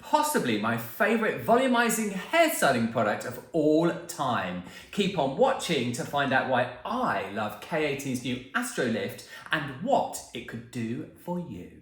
possibly my favourite volumizing hairstyling product of all time. Keep on watching to find out why I love K18's new AstroLift and what it could do for you.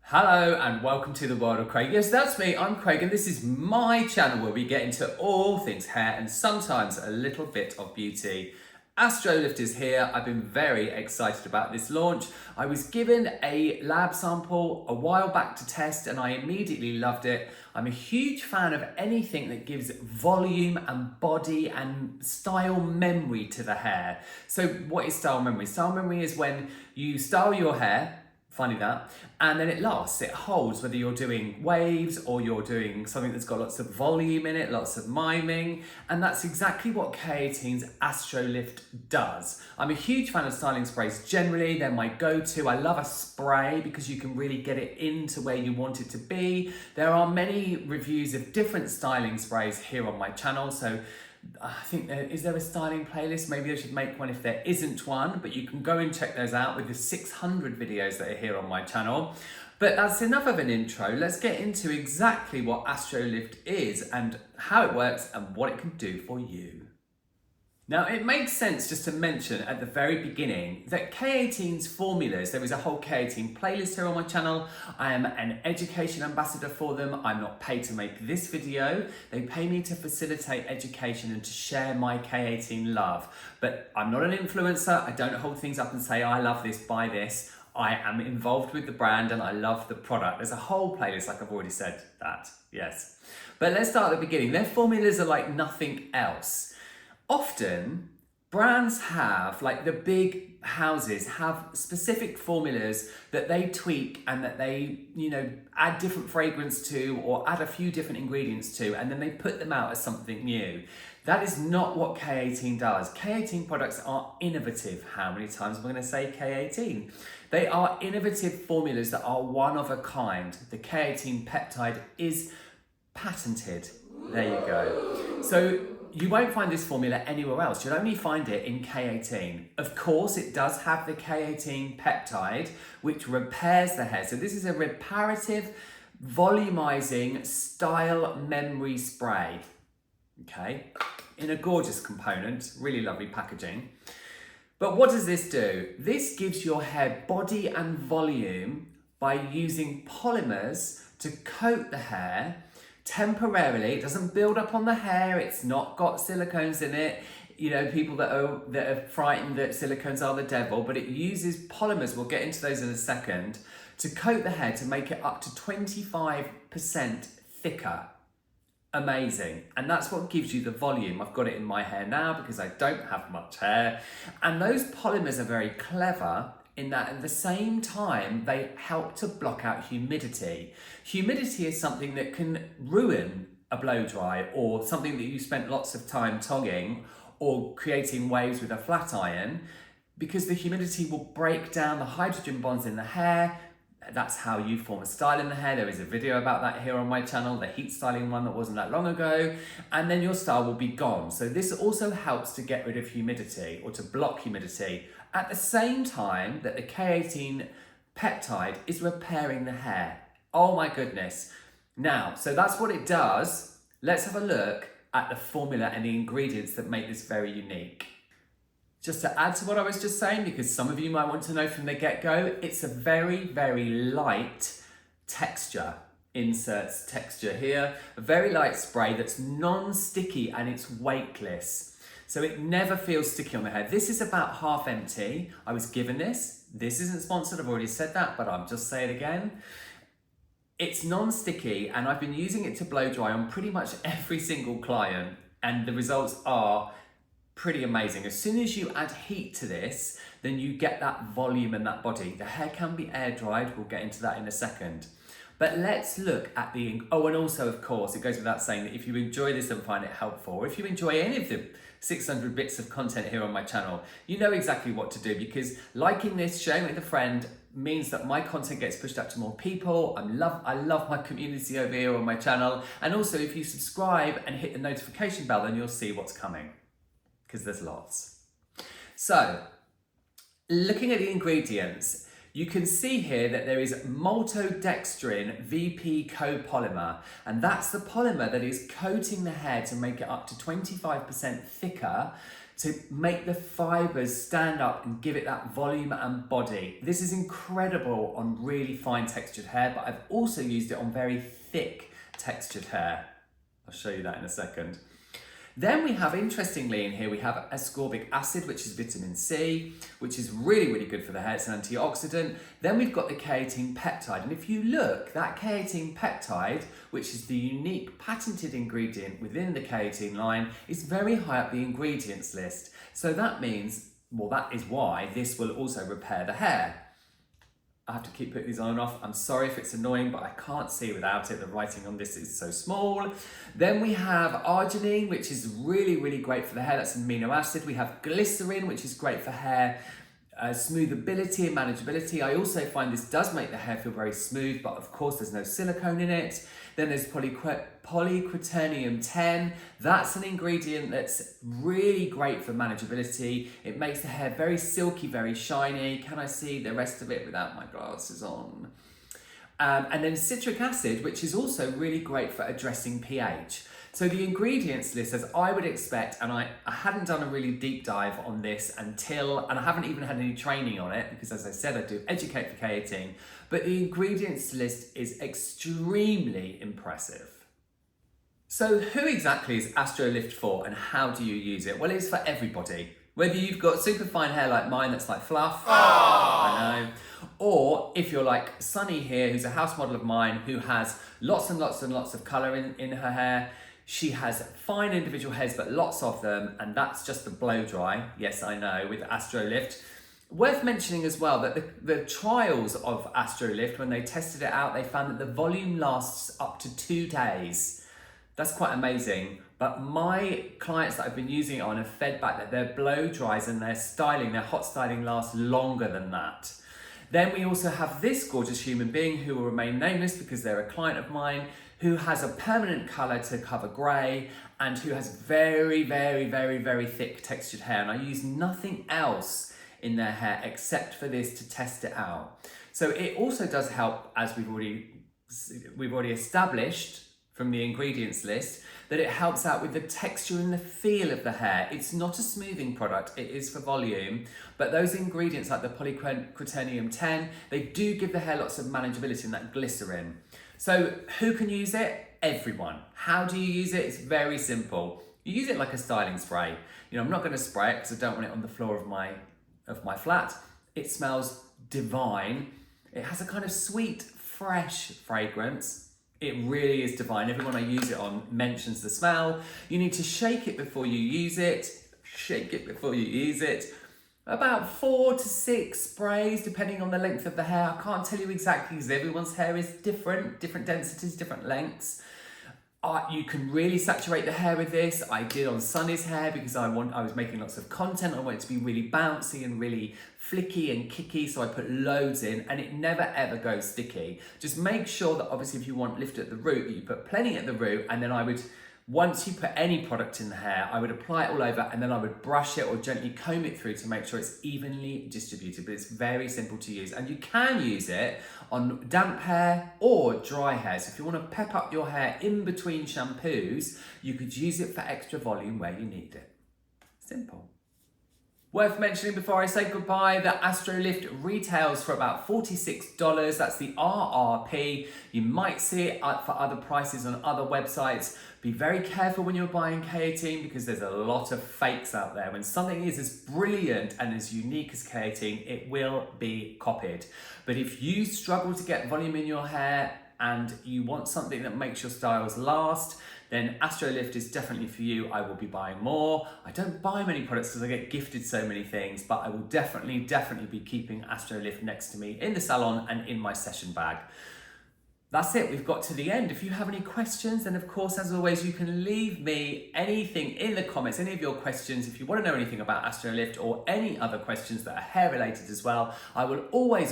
Hello and welcome to the world of Craig. Yes, that's me, I'm Craig, and this is my channel where we get into all things hair and sometimes a little bit of beauty. AstroLift is here. I've been very excited about this launch. I was given a lab sample a while back to test and I immediately loved it. I'm a huge fan of anything that gives volume and body and style memory to the hair. So what is style memory? Style memory is when you style your hair, funny that, and then it lasts, it holds, whether you're doing waves or you're doing something that's got lots of volume in it, lots of miming, and that's exactly what K18's AstroLift does. I'm a huge fan of styling sprays generally, they're my go-to. I love a spray because you can really get it into where you want it to be. There are many reviews of different styling sprays here on my channel, so I think is there a styling playlist? Maybe I should make one if there isn't one, but you can go and check those out with the 600 videos that are here on my channel. But that's enough of an intro. Let's get into exactly what AstroLift is and how it works and what it can do for you. Now, it makes sense just to mention at the very beginning that K18's formulas, there is a whole K18 playlist here on my channel. I am an education ambassador for them. I'm not paid to make this video. They pay me to facilitate education and to share my K18 love. But I'm not an influencer. I don't hold things up and say, I love this, buy this. I am involved with the brand and I love the product. There's a whole playlist, like I've already said that, yes. But let's start at the beginning. Their formulas are like nothing else. Often, brands have, like the big houses, have specific formulas that they tweak and that they, add different fragrance to or add a few different ingredients to, and then they put them out as something new. That is not what K18 does. K18 products are innovative. How many times am I going to say K18? They are innovative formulas that are one of a kind. The K18 peptide is patented. There you go. So you won't find this formula anywhere else. You'll only find it in K18. Of course, it does have the K18 peptide, which repairs the hair. So this is a reparative, volumizing style memory spray. Okay, in a gorgeous component, really lovely packaging. But what does this do? This gives your hair body and volume by using polymers to coat the hair temporarily. It doesn't build up on the hair. It's not got silicones in it. People that are frightened that silicones are the devil, but it uses polymers, we'll get into those in a second, to coat the hair to make it up to 25% thicker. Amazing. And that's what gives you the volume. I've got it in my hair now because I don't have much hair. And those polymers are very clever in that at the same time, they help to block out humidity. Humidity is something that can ruin a blow dry or something that you spent lots of time tonguing or creating waves with a flat iron, because the humidity will break down the hydrogen bonds in the hair. That's how you form a style in the hair. There is a video about that here on my channel, the heat styling one that wasn't that long ago, and then your style will be gone. So this also helps to get rid of humidity or to block humidity at the same time that the K18 peptide is repairing the hair. Oh my goodness. Now, so that's what it does. Let's have a look at the formula and the ingredients that make this very unique. Just to add to what I was just saying, because some of you might want to know from the get-go, it's a very, very light texture. Inserts texture here. A very light spray that's non-sticky and it's weightless. So it never feels sticky on the hair. This is about half empty. I was given this. This isn't sponsored, I've already said that, but I'll just say it again. It's non-sticky and I've been using it to blow dry on pretty much every single client, and the results are pretty amazing. As soon as you add heat to this, then you get that volume and that body. The hair can be air dried, we'll get into that in a second. But let's look at the, and also of course, it goes without saying that if you enjoy this and find it helpful, or if you enjoy any of the 600 bits of content here on my channel, you know exactly what to do, because liking this, sharing it with a friend means that my content gets pushed out to more people. I love my community over here on my channel. And also if you subscribe and hit the notification bell, then you'll see what's coming, because there's lots. So looking at the ingredients, You can see here that there is maltodextrin VP copolymer, and that's the polymer that is coating the hair to make it up to 25% thicker to make the fibers stand up and give it that volume and body. This is incredible on really fine textured hair, but I've also used it on very thick textured hair. I'll show you that in a second. Then we have, interestingly, in here, we have ascorbic acid, which is vitamin C, which is really, really good for the hair. It's an antioxidant. Then we've got the K18 peptide. And if you look, that K18 peptide, which is the unique patented ingredient within the K18 line, is very high up the ingredients list. So that means, well, that is why this will also repair the hair. I have to keep putting these on and off. I'm sorry if it's annoying, but I can't see without it. The writing on this is so small. Then we have arginine, which is really, really great for the hair. That's an amino acid. We have glycerin, which is great for hair smoothability and manageability. I also find this does make the hair feel very smooth, but of course there's no silicone in it. Then there's polyquaternium 10. That's an ingredient that's really great for manageability. It makes the hair very silky, very shiny. Can I see the rest of it without my glasses on? And then citric acid, which is also really great for addressing pH. So the ingredients list, as I would expect, and I hadn't done a really deep dive on this and I haven't even had any training on it, because as I said, I do educate for K18, but the ingredients list is extremely impressive. So who exactly is AstroLift for and how do you use it? Well, it's for everybody. Whether you've got super fine hair like mine that's like fluff, I know, or if you're like Sunny here, who's a house model of mine, who has lots and lots and lots of colour in her hair. She has fine individual hairs, but lots of them, and that's just the blow dry. Yes, I know, with AstroLift. Worth mentioning as well that the trials of AstroLift, when they tested it out, they found that the volume lasts up to 2 days. That's quite amazing. But my clients that I've been using it on have fed back that their blow dries and their hot styling lasts longer than that. Then we also have this gorgeous human being who will remain nameless because they're a client of mine, who has a permanent colour to cover grey and who has very, very, very, very thick textured hair. And I use nothing else in their hair except for this to test it out. So it also does help, as we've already established from the ingredients list, that it helps out with the texture and the feel of the hair. It's not a smoothing product, it is for volume, but those ingredients like the polyquaternium 10, they do give the hair lots of manageability in that glycerin. So who can use it? Everyone. How do you use it? It's very simple. You use it like a styling spray. You know, I'm not going to spray it because I don't want it on the floor of my flat. It smells divine. It has a kind of sweet, fresh fragrance. It really is divine. Everyone I use it on mentions the smell. You need to shake it before you use it. Shake it before you use it. About 4 to 6 sprays, depending on the length of the hair. I can't tell you exactly because everyone's hair is different densities, different lengths. You can really saturate the hair with this. I did on Sunny's hair because I was making lots of content. I wanted it to be really bouncy and really flicky and kicky, so I put loads in, and it never ever goes sticky. Just make sure that obviously if you want lift at the root, that you put plenty at the root, and then I would, once you put any product in the hair, I would apply it all over and then I would brush it or gently comb it through to make sure it's evenly distributed. But it's very simple to use, and you can use it on damp hair or dry hair. So if you want to pep up your hair in between shampoos, you could use it for extra volume where you need it. Simple. Worth mentioning before I say goodbye that AstroLift retails for about $46. That's the RRP. You might see it for other prices on other websites. Be very careful when you're buying K18 because there's a lot of fakes out there. When something is as brilliant and as unique as K18, it will be copied. But if you struggle to get volume in your hair and you want something that makes your styles last, then AstroLift is definitely for you. I will be buying more. I don't buy many products because I get gifted so many things, but I will definitely be keeping AstroLift next to me in the salon and in my session bag. That's it, we've got to the end. If you have any questions, then of course, as always, you can leave me anything in the comments, any of your questions. If you want to know anything about AstroLift or any other questions that are hair related as well, I will always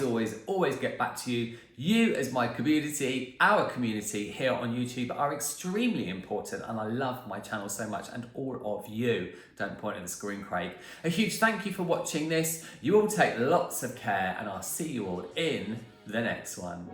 get back to you. You as my community, our community here on YouTube are extremely important, and I love my channel so much, and all of you. Don't point at the screen, Craig. A huge thank you for watching this. You all take lots of care, and I'll see you all in the next one.